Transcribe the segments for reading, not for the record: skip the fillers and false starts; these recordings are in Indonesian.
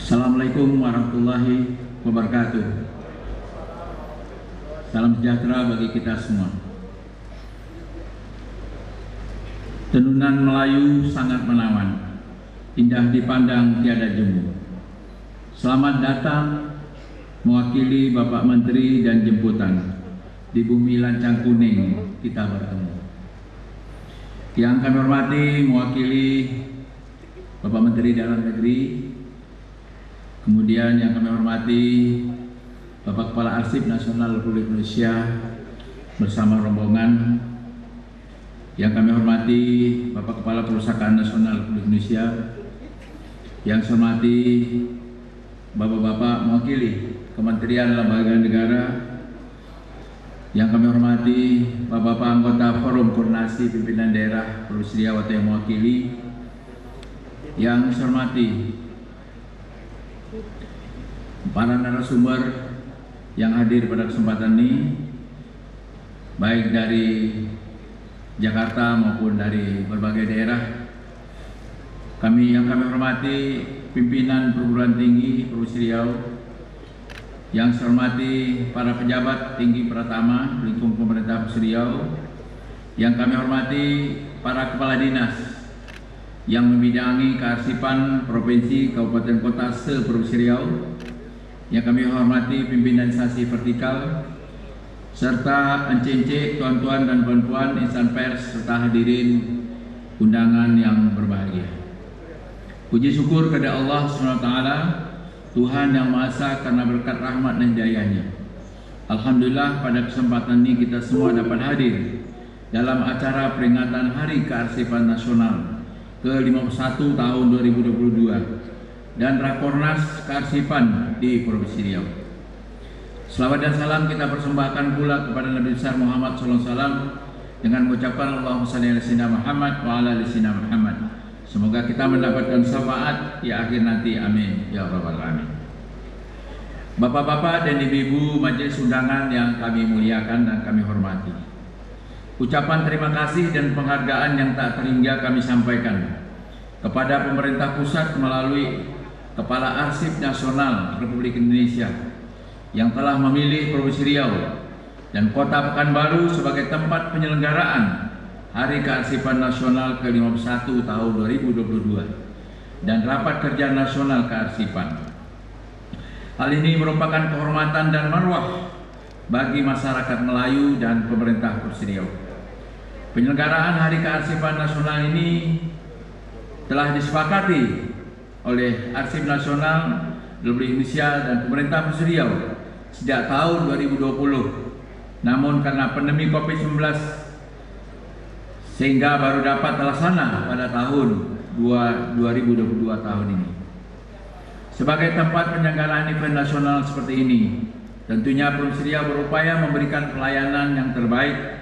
Assalamualaikum warahmatullahi wabarakatuh. Salam sejahtera bagi kita semua. Tenunan Melayu sangat menawan, indah dipandang tiada jemu. Selamat datang mewakili Bapak Menteri dan jemputan di bumi lancang kuning kita bertemu. Yang kami hormati mewakili Bapak Menteri Dalam Negeri, kemudian yang kami hormati Bapak Kepala Arsip Nasional Republik Indonesia bersama rombongan, yang kami hormati Bapak Kepala Perpustakaan Nasional Republik Indonesia, yang saya hormati Bapak-bapak mewakili Kementerian Lembaga Negara, yang kami hormati Bapak-bapak anggota Forum Koordinasi Pimpinan Daerah Provinsi Riau atau yang mewakili, yang saya hormati para narasumber yang hadir pada kesempatan ini, baik dari Jakarta maupun dari berbagai daerah. Yang kami hormati pimpinan perguruan tinggi Provinsi Riau, yang saya hormati para pejabat tinggi Pratama lingkup pemerintah Provinsi Riau, yang kami hormati para kepala dinas yang membidangi kearsipan provinsi, kabupaten, kota se-Provinsi Riau, yang kami hormati pimpinan instansi vertikal, serta encik-encik, tuan-tuan dan puan-puan, insan pers, serta hadirin undangan yang berbahagia. Puji syukur kepada Allah SWT, Tuhan yang Maha Esa, karena berkat rahmat dan hidayahnya. Alhamdulillah pada kesempatan ini kita semua dapat hadir dalam acara peringatan Hari Kearsipan Nasional ke-51 tahun 2022 dan Rakornas Kearsipan di Provinsi Riau. Selawat dan salam kita persembahkan pula kepada Nabi besar Muhammad SAW dengan mengucapkan Allahumma shalli ala sayyidina Muhammad wa ala ali sayyidina Muhammad. Semoga kita mendapatkan syafaat di akhir nanti, amin ya rabbal alamin. Bapak-bapak dan ibu-ibu majelis undangan yang kami muliakan dan kami hormati, ucapan terima kasih dan penghargaan yang tak terhingga kami sampaikan kepada pemerintah pusat melalui Kepala Arsip Nasional Republik Indonesia yang telah memilih Provinsi Riau dan Kota Pekanbaru sebagai tempat penyelenggaraan Hari Kearsipan Nasional ke-51 tahun 2022 dan Rapat Kerja Nasional Kearsipan. Hal ini merupakan kehormatan dan marwah bagi masyarakat Melayu dan pemerintah Provinsi Riau. Penyelenggaraan Hari Kearsipan Nasional ini telah disepakati oleh Arsip Nasional Republik Indonesia dan pemerintah Provinsi Riau sejak tahun 2020. Namun karena pandemi Covid-19 sehingga baru dapat terlaksana pada tahun 2022 tahun ini. Sebagai tempat penyelenggaraan event nasional seperti ini, tentunya Provinsi Riau berupaya memberikan pelayanan yang terbaik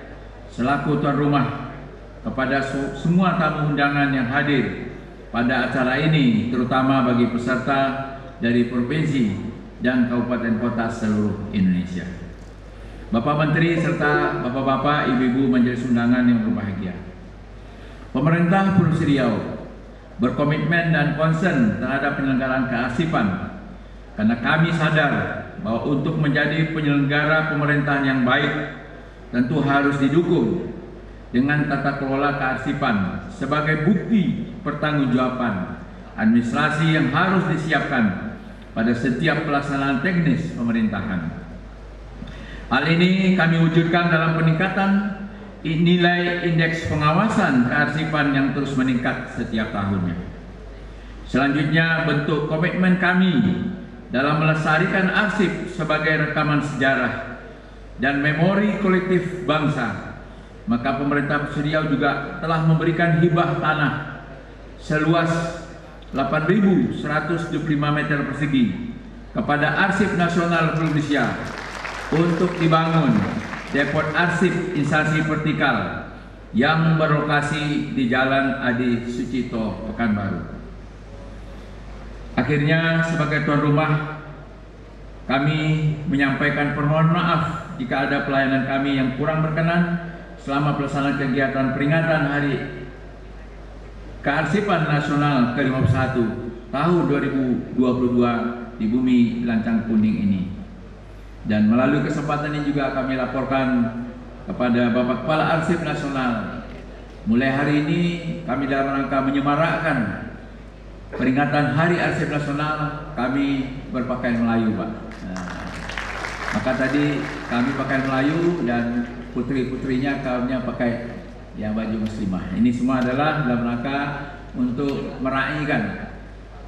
selaku tuan rumah kepada semua tamu undangan yang hadir pada acara ini, terutama bagi peserta dari provinsi dan kabupaten kota seluruh Indonesia. Bapak Menteri serta bapak-bapak, ibu-ibu majelis undangan yang berbahagia, pemerintah Provinsi Riau berkomitmen dan concern terhadap penyelenggaraan kearsipan karena kami sadar bahwa untuk menjadi penyelenggara pemerintahan yang baik tentu harus didukung dengan tata kelola kearsipan sebagai bukti pertanggungjawaban administrasi yang harus disiapkan pada setiap pelaksanaan teknis pemerintahan. Hal ini kami wujudkan dalam peningkatan nilai indeks pengawasan kearsipan yang terus meningkat setiap tahunnya. Selanjutnya, bentuk komitmen kami dalam melestarikan arsip sebagai rekaman sejarah dan memori kolektif bangsa, maka pemerintah Provinsi Riau juga telah memberikan hibah tanah seluas 8.175 meter persegi kepada Arsip Nasional Republik Indonesia untuk dibangun depot arsip instansi vertikal yang berlokasi di Jalan Adi Sucipto, Pekanbaru. Akhirnya, sebagai tuan rumah, kami menyampaikan permohonan maaf jika ada pelayanan kami yang kurang berkenan selama pelaksanaan kegiatan peringatan Hari Kearsipan Nasional ke-51 tahun 2022 di bumi Lancang Kuning ini. Dan melalui kesempatan ini juga kami laporkan kepada Bapak Kepala Arsip Nasional, mulai hari ini kami dalam rangka menyemarakkan peringatan Hari Arsip Nasional, kami berpakaian Melayu, Pak. Maka tadi kami pakaian Melayu dan putri-putrinya kami pakai yang baju muslimah. Ini semua adalah dalam rangka untuk meraihkan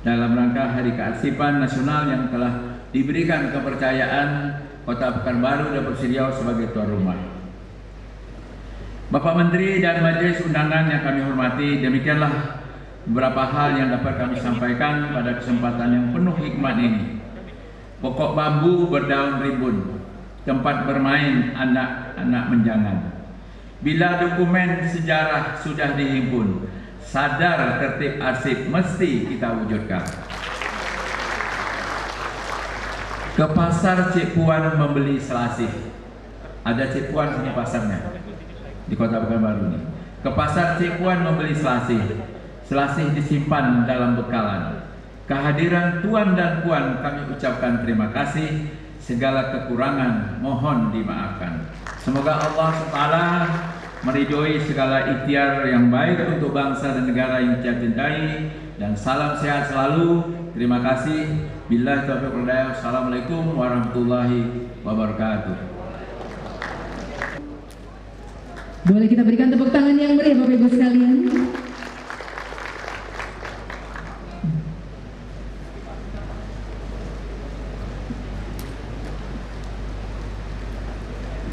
dalam rangka Hari Kearsipan Nasional yang telah diberikan kepercayaan Kota Pekanbaru dan Provinsi Riau sebagai tuan rumah. Bapak Menteri dan Majelis Undangan yang kami hormati, demikianlah beberapa hal yang dapat kami sampaikan pada kesempatan yang penuh hikmat ini. Pokok bambu berdaun rimbun, tempat bermain anak-anak menjangan. Bila dokumen sejarah sudah dihimpun, sadar tertib arsip mesti kita wujudkan. Ke pasar Cik Puan membeli selasih. Ada Cik Puan punya pasarnya di Kota Pekanbaru ini. Ke pasar Cik Puan membeli selasih. Selasih disimpan dalam bekalan. Kehadiran Tuan dan Puan kami ucapkan terima kasih. Segala kekurangan mohon dimaafkan. Semoga Allah SWT meridhoi segala ikhtiar yang baik untuk bangsa dan negara yang kita cintai. Dan salam sehat selalu. Terima kasih. Billahi taufiq wal hidayah. Assalamualaikum warahmatullahi wabarakatuh. Boleh kita berikan tepuk tangan yang meriah Bapak Ibu sekalian.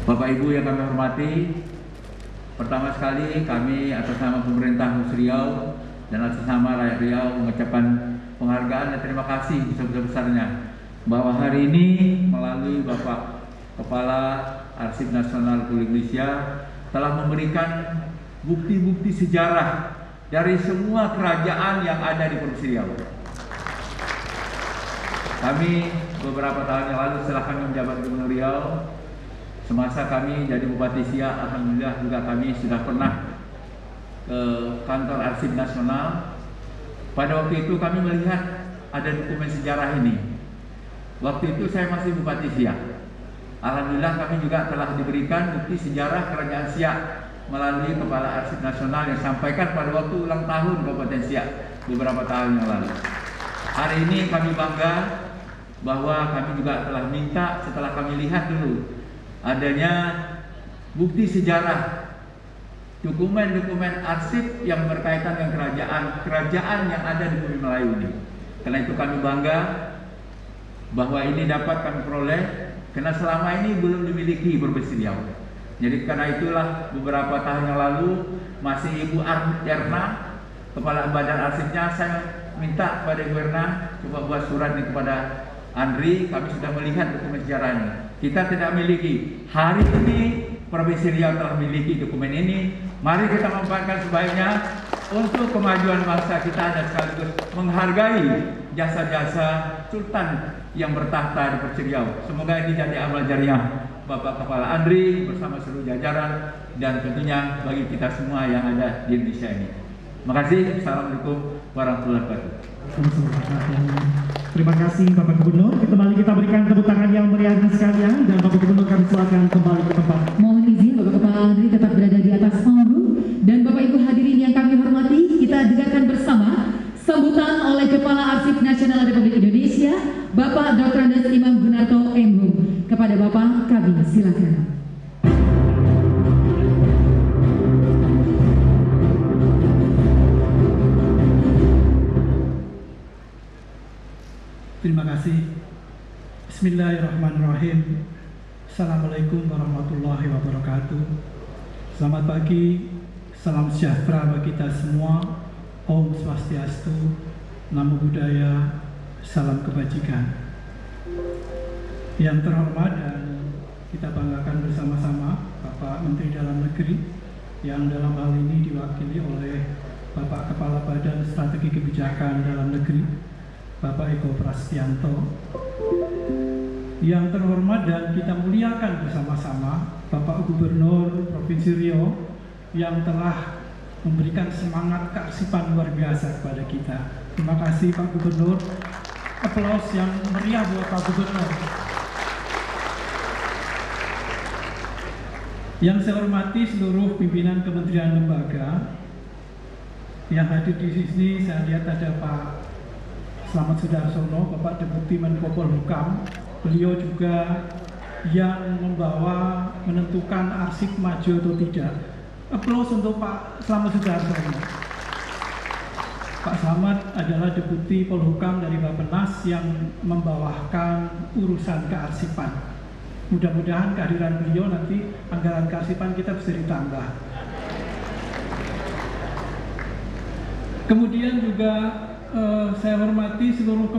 Bapak Ibu yang kami hormati, pertama sekali kami atas nama pemerintah Provinsi Riau dan atas nama rakyat Riau mengucapkan penghargaan dan terima kasih sebesar-besarnya bahwa hari ini melalui Bapak Kepala Arsip Nasional Republik Indonesia telah memberikan bukti-bukti sejarah dari semua kerajaan yang ada di Provinsi Riau. Kami beberapa tahun yang lalu setelah kami menjabat Gubernur Riau, semasa kami jadi Bupati Siak, alhamdulillah juga kami sudah pernah ke kantor Arsip Nasional. Pada waktu itu kami melihat ada dokumen sejarah ini. Waktu itu saya masih Bupati Siak. Alhamdulillah kami juga telah diberikan bukti sejarah Kerajaan Siak melalui Kepala Arsip Nasional yang sampaikan pada waktu ulang tahun Kabupaten Siak beberapa tahun yang lalu. Hari ini kami bangga bahwa kami juga telah minta setelah kami lihat dulu adanya bukti sejarah dokumen-dokumen arsip yang berkaitan dengan kerajaan yang ada di bumi Melayu ini. Karena itu kami bangga bahwa ini dapat kami peroleh karena selama ini belum dimiliki Provinsi Riau. Jadi karena itulah beberapa tahun yang lalu masih Ibu Erna, Kepala Badan Arsipnya, saya minta kepada Ibu Erna coba buat surat ini kepada Andri, kami sudah melihat dokumen sejarah ini. Kita tidak miliki. Hari ini Provinsi Riau telah memiliki dokumen ini. Mari kita manfaatkan sebaiknya untuk kemajuan bangsa kita dan sekaligus menghargai jasa-jasa Sultan yang bertahta di Provinsi Riau. Semoga ini jadi amal jariah Bapak Kepala Andri bersama seluruh jajaran dan tentunya bagi kita semua yang ada di Indonesia ini. Terima kasih. Assalamualaikum warahmatullahi wabarakatuh. Terima kasih Bapak Gubernur. Kembali kita berikan tepuk tangan yang meriah sekalian dan Bapak Gubernur kami silakan kembali ke tempat. Mohon izin Bapak Kepala Andri tetap berada di atas panggung dan Bapak Ibu hadirin yang kami hormati, kita dengarkan bersama sambutan oleh Kepala Arsip Nasional Republik Indonesia, Bapak Dr. Andes Imam Gunarto M.Hum. Kepada Bapak kami silakan. Terima kasih. Bismillahirrahmanirrahim. Assalamualaikum warahmatullahi wabarakatuh. Selamat pagi, salam sejahtera bagi kita semua. Om Swastiastu, Namo Buddhaya, salam kebajikan. Yang terhormat dan kita banggakan bersama-sama Bapak Menteri Dalam Negeri yang dalam hal ini diwakili oleh Bapak Kepala Badan Strategi Kebijakan Dalam Negeri, Bapak Eko Prasetyanto. Yang terhormat dan kita muliakan bersama-sama Bapak Gubernur Provinsi Riau yang telah memberikan semangat kearsipan luar biasa kepada kita. Terima kasih Pak Gubernur. Aplaus yang meriah buat Pak Gubernur. Yang saya hormati seluruh pimpinan kementerian lembaga yang hadir di sini. Saya lihat ada Pak Slamet Sudarsono, Bapak Deputi Menko Polhukam. Beliau juga yang membawa menentukan arsip maju atau tidak. Aplaus untuk Pak Slamet Sudarsono. Pak Slamet adalah Deputi Polhukam dari Bappenas yang membawakan urusan kearsipan. Mudah-mudahan kehadiran beliau nanti anggaran kearsipan kita bisa ditambah. Kemudian juga saya hormati seluruh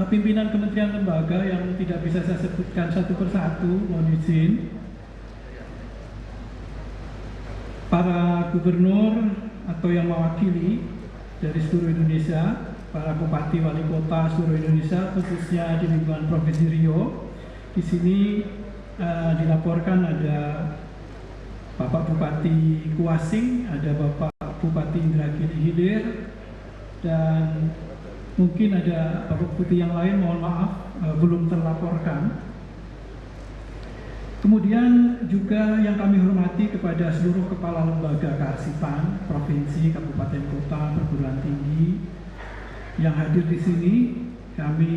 pimpinan kementerian lembaga yang tidak bisa saya sebutkan satu persatu, mohon izin. Para gubernur atau yang mewakili dari seluruh Indonesia, para bupati wali kota seluruh Indonesia, khususnya di lingkungan Provinsi Riau. Di sini dilaporkan ada Bapak Bupati Kuasing, ada Bapak Bupati Indragiri Hilir, dan mungkin ada Bapak Bupati yang lain, mohon maaf belum terlaporkan. Kemudian juga yang kami hormati kepada seluruh kepala lembaga kearsipan, provinsi, kabupaten, kota, perguruan tinggi yang hadir di sini. Kami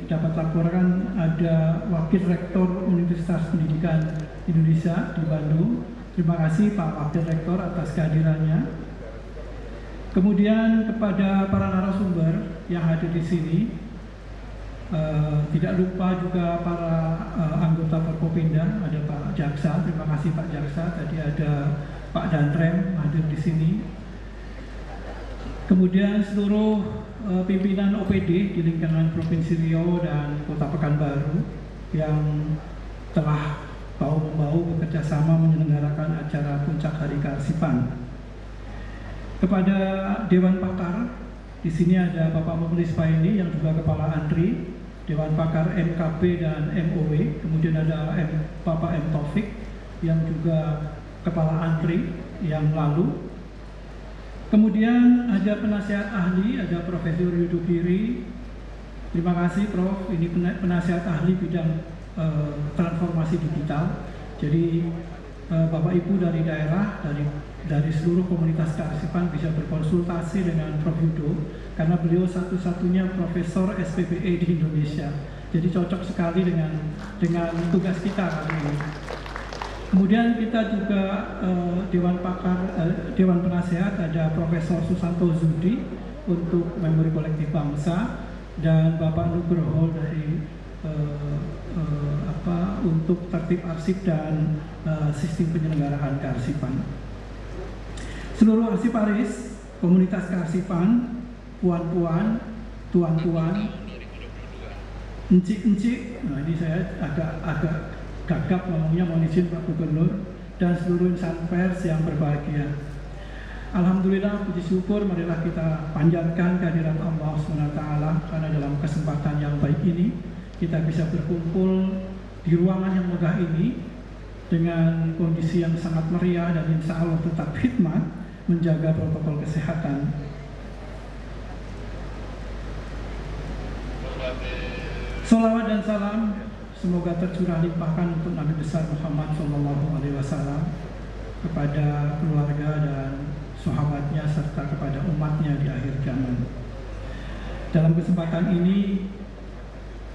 dapat laporkan ada Wakil Rektor Universitas Pendidikan Indonesia di Bandung. Terima kasih Pak Wakil Rektor atas kehadirannya. Kemudian kepada para narasumber yang hadir di sini, tidak lupa juga para anggota Forkopimda, ada Pak Jaksa. Terima kasih Pak Jaksa. Tadi ada Pak Danrem hadir di sini. Kemudian seluruh pimpinan OPD di lingkungan Provinsi Riau dan Kota Pekanbaru yang telah bahu-membahu bekerjasama menyelenggarakan acara Puncak Hari Kearsipan. Kepada Dewan Pakar, di sini ada Bapak Mukhlis Paini yang juga Kepala ANRI, Dewan Pakar MKP dan MOW, kemudian ada Bapak M. Taufik yang juga Kepala ANRI yang lalu. Kemudian ada penasihat ahli, ada Profesor Yudo Giri. Terima kasih Prof, ini penasihat ahli bidang transformasi digital. Jadi Bapak Ibu dari daerah, dari seluruh komunitas kearsipan bisa berkonsultasi dengan Prof Yudo, karena beliau satu-satunya Profesor SPPE di Indonesia. Jadi cocok sekali dengan tugas kita kali ini. Kemudian kita juga Dewan Pakar, Dewan Penasehat ada Profesor Susanto Zudi untuk Memori Kolektif Bangsa dan Bapak Nugroho dari untuk tertib arsip dan sistem penyelenggaraan kearsipan. Seluruh arsiparis, komunitas kearsipan, puan-puan, tuan-tuan, encik-encik, nah ini saya agak gagap ngomongnya, mohon izin Pak Gubernur, dan seluruh insan pers yang berbahagia. Alhamdulillah, puji syukur, marilah kita panjatkan kehadirat Allah SWT, karena dalam kesempatan yang baik ini kita bisa berkumpul di ruangan yang megah ini dengan kondisi yang sangat meriah dan insya Allah tetap khidmat menjaga protokol kesehatan. Sholawat dan salam semoga tercurah limpahkan untuk Nabi besar Muhammad SAW kepada keluarga dan sahabatnya serta kepada umatnya di akhir zaman. Dalam kesempatan ini,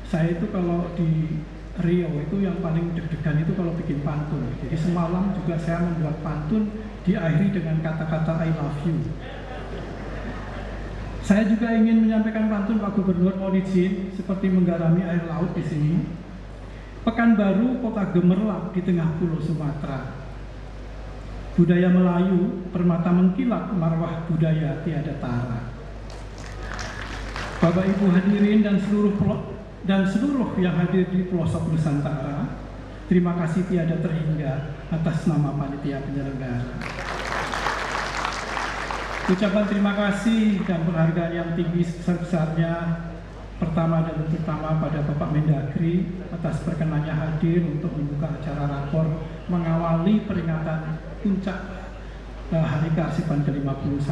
saya itu kalau di Riau itu yang paling deg-degan itu kalau bikin pantun. Jadi semalam juga saya membuat pantun diakhiri dengan kata-kata I love you. Saya juga ingin menyampaikan pantun Pak Gubernur, mohon izin, seperti menggarami air laut di sini. Pekanbaru kota gemerlap di tengah pulau Sumatera. Budaya Melayu permata mengkilap, marwah budaya tiada tara. Bapak Ibu hadirin dan seluruh yang hadir di pelosok Nusantara, terima kasih tiada terhingga atas nama panitia penyelenggara. Ucapan terima kasih dan penghargaan yang tinggi sebesar-besarnya pertama dan terutama pada Bapak Mendagri atas perkenannya hadir untuk membuka acara rakor mengawali peringatan puncak Hari Kearsipan ke-51.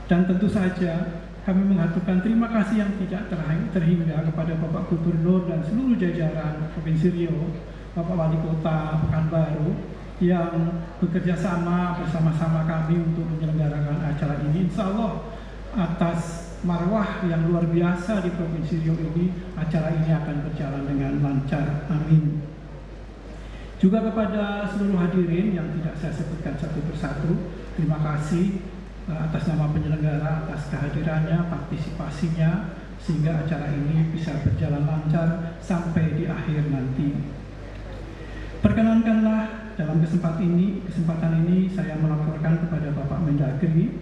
Dan tentu saja kami mengaturkan terima kasih yang tidak terhingga kepada Bapak Gubernur dan seluruh jajaran Provinsi Riau, Bapak Wali Kota Pekanbaru yang bekerja sama bersama-sama kami untuk menyelenggarakan acara ini. Insya Allah atas marwah yang luar biasa di Provinsi Riau ini, acara ini akan berjalan dengan lancar. Amin. Juga kepada seluruh hadirin yang tidak saya sebutkan satu persatu, terima kasih atas nama penyelenggara, atas kehadirannya, partisipasinya, sehingga acara ini bisa berjalan lancar sampai di akhir nanti. Perkenankanlah dalam kesempatan ini saya melaporkan kepada Bapak Mendagri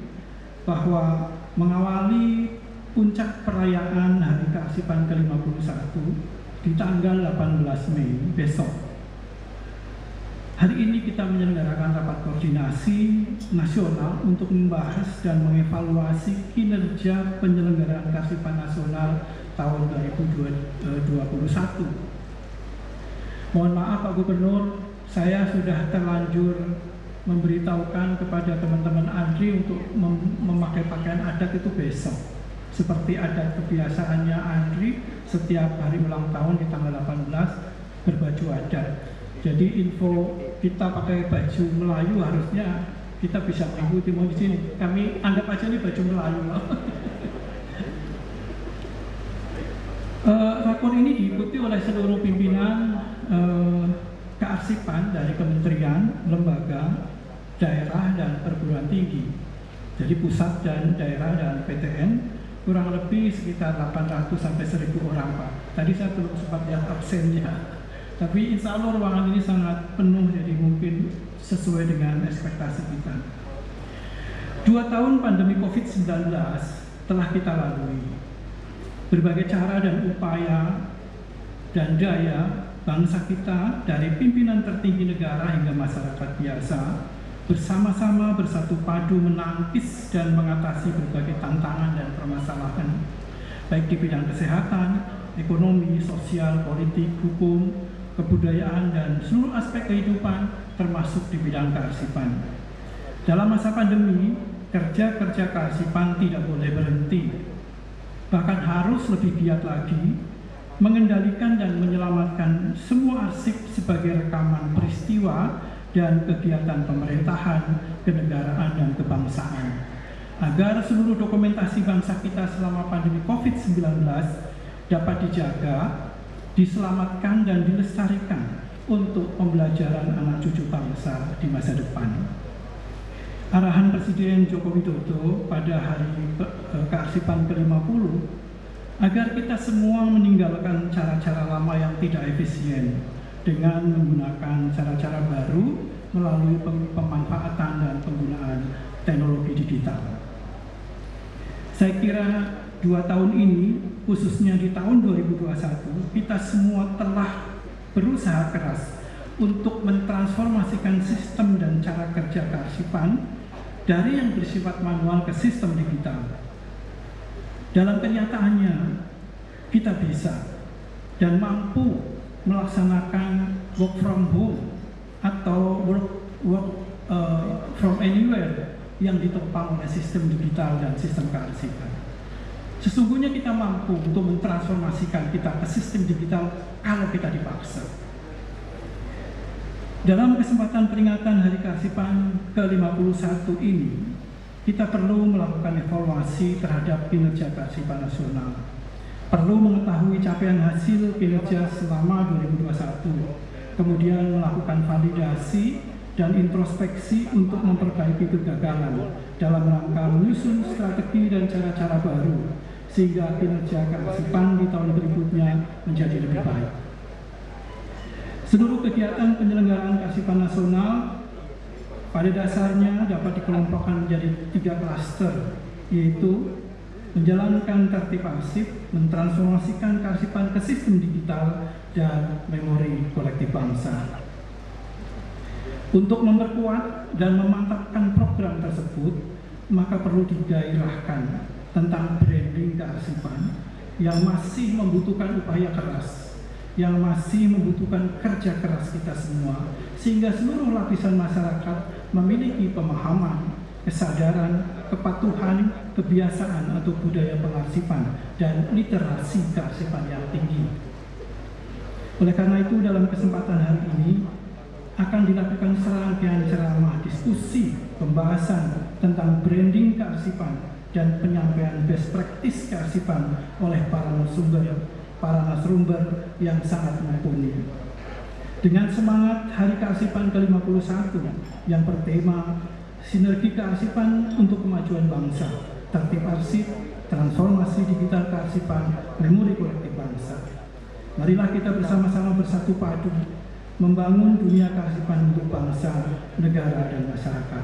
bahwa mengawali puncak perayaan Hari Kearsipan ke-51 di tanggal 18 Mei besok. Hari ini kita menyelenggarakan rapat koordinasi nasional untuk membahas dan mengevaluasi kinerja penyelenggaraan Kearsipan Nasional tahun 2021. Mohon maaf Pak Gubernur, saya sudah terlanjur memberitahukan kepada teman-teman ANDRI untuk memakai pakaian adat itu besok. Seperti adat kebiasaannya ANDRI, setiap hari ulang tahun di tanggal 18 berbaju adat. Jadi info kita pakai baju Melayu harusnya kita bisa mengikuti. Mau di sini kami anggap aja ini baju Melayu. Rakor ini diikuti oleh seluruh pimpinan kearsipan dari kementerian, lembaga, daerah dan perguruan tinggi. Jadi pusat dan daerah dan PTN kurang lebih sekitar 800 sampai 1000 orang Pak. Tadi saya belum sempat lihat absennya. Tapi insya Allah ruangan ini sangat penuh, jadi mungkin sesuai dengan ekspektasi kita. 2 tahun pandemi COVID-19 telah kita lalui. Berbagai cara dan upaya dan daya bangsa kita dari pimpinan tertinggi negara hingga masyarakat biasa bersama-sama bersatu padu menangkis dan mengatasi berbagai tantangan dan permasalahan, baik di bidang kesehatan, ekonomi, sosial, politik, hukum, kebudayaan, dan seluruh aspek kehidupan termasuk di bidang kearsipan. Dalam masa pandemi, kerja-kerja kearsipan tidak boleh berhenti, bahkan harus lebih giat lagi mengendalikan dan menyelamatkan semua arsip sebagai rekaman peristiwa dan kegiatan pemerintahan, kenegaraan, dan kebangsaan, agar seluruh dokumentasi bangsa kita selama pandemi COVID-19 dapat dijaga, diselamatkan dan dilestarikan untuk pembelajaran anak cucu bangsa di masa depan. Arahan Presiden Joko Widodo pada Hari Kearsipan ke-50 agar kita semua meninggalkan cara-cara lama yang tidak efisien dengan menggunakan cara-cara baru melalui pemanfaatan dan penggunaan teknologi digital. Saya kira 2 tahun ini, khususnya di tahun 2021, kita semua telah berusaha keras untuk mentransformasikan sistem dan cara kerja kearsipan dari yang bersifat manual ke sistem digital. Dalam kenyataannya, kita bisa dan mampu melaksanakan work from home atau work from anywhere yang ditopang oleh sistem digital dan sistem kearsipan. Sesungguhnya kita mampu untuk mentransformasikan kita ke sistem digital kalau kita dipaksa. Dalam kesempatan peringatan Hari Kearsipan ke-51 ini, kita perlu melakukan evaluasi terhadap kinerja kearsipan nasional. Perlu mengetahui capaian hasil kinerja selama 2021, kemudian melakukan validasi dan introspeksi untuk memperbaiki kegagalan dalam rangka menyusun strategi dan cara-cara baru, sehingga kinerja kearsipan di tahun berikutnya menjadi lebih baik. Seluruh kegiatan penyelenggaraan kearsipan nasional pada dasarnya dapat dikelompokkan menjadi 3 klaster, yaitu menjalankan tertib arsip, mentransformasikan kearsipan ke sistem digital, dan memori kolektif bangsa. Untuk memperkuat dan memantapkan program tersebut, maka perlu digairahkan tentang branding kearsipan yang masih membutuhkan upaya keras, yang masih membutuhkan kerja keras kita semua, sehingga seluruh lapisan masyarakat memiliki pemahaman, kesadaran, kepatuhan, kebiasaan atau budaya pengarsipan dan literasi kearsipan yang tinggi. Oleh karena itu, dalam kesempatan hari ini akan dilakukan serangkaian ceramah diskusi pembahasan tentang branding kearsipan dan penyampaian best practice kearsipan oleh para narasumber yang sangat mumpuni. Dengan semangat Hari Kearsipan ke-51 yang bertema Sinergi Kearsipan untuk Kemajuan Bangsa, Tertib Arsip, Transformasi Digital Kearsipan, Memori Kolektif Bangsa. Marilah kita bersama-sama bersatu padu membangun dunia kearsipan untuk bangsa, negara, dan masyarakat.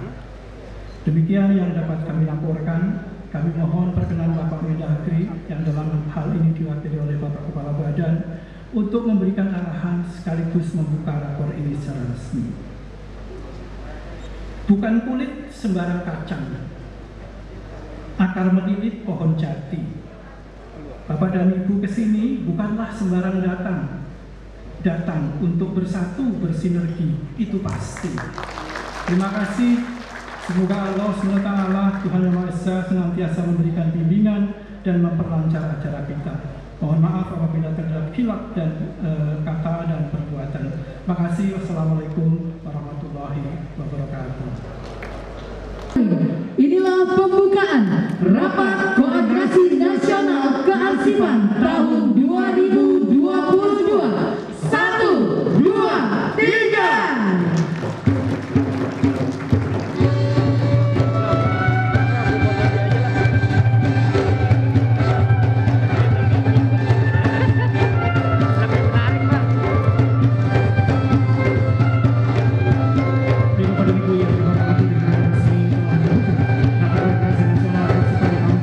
Demikian yang dapat kami laporkan. Kami mohon perkenan Bapak Mendagri yang dalam hal ini diwakili oleh Bapak Kepala Badan untuk memberikan arahan sekaligus membuka rapor ini secara resmi. Bukan kulit sembarang kacang, akar melilit pohon jati. Bapak dan Ibu kesini bukanlah sembarang datang untuk bersatu bersinergi, itu pasti. Terima kasih. Semoga Allah SWT, Tuhan Yang Maha Esa, senantiasa memberikan bimbingan dan memperlancar acara kita. Mohon maaf apabila terdapat khilaf dan kata dan perbuatan. Terima kasih. Wassalamualaikum warahmatullahi wabarakatuh. Inilah pembukaan Rapat Koordinasi Nasional Kearsipan tahun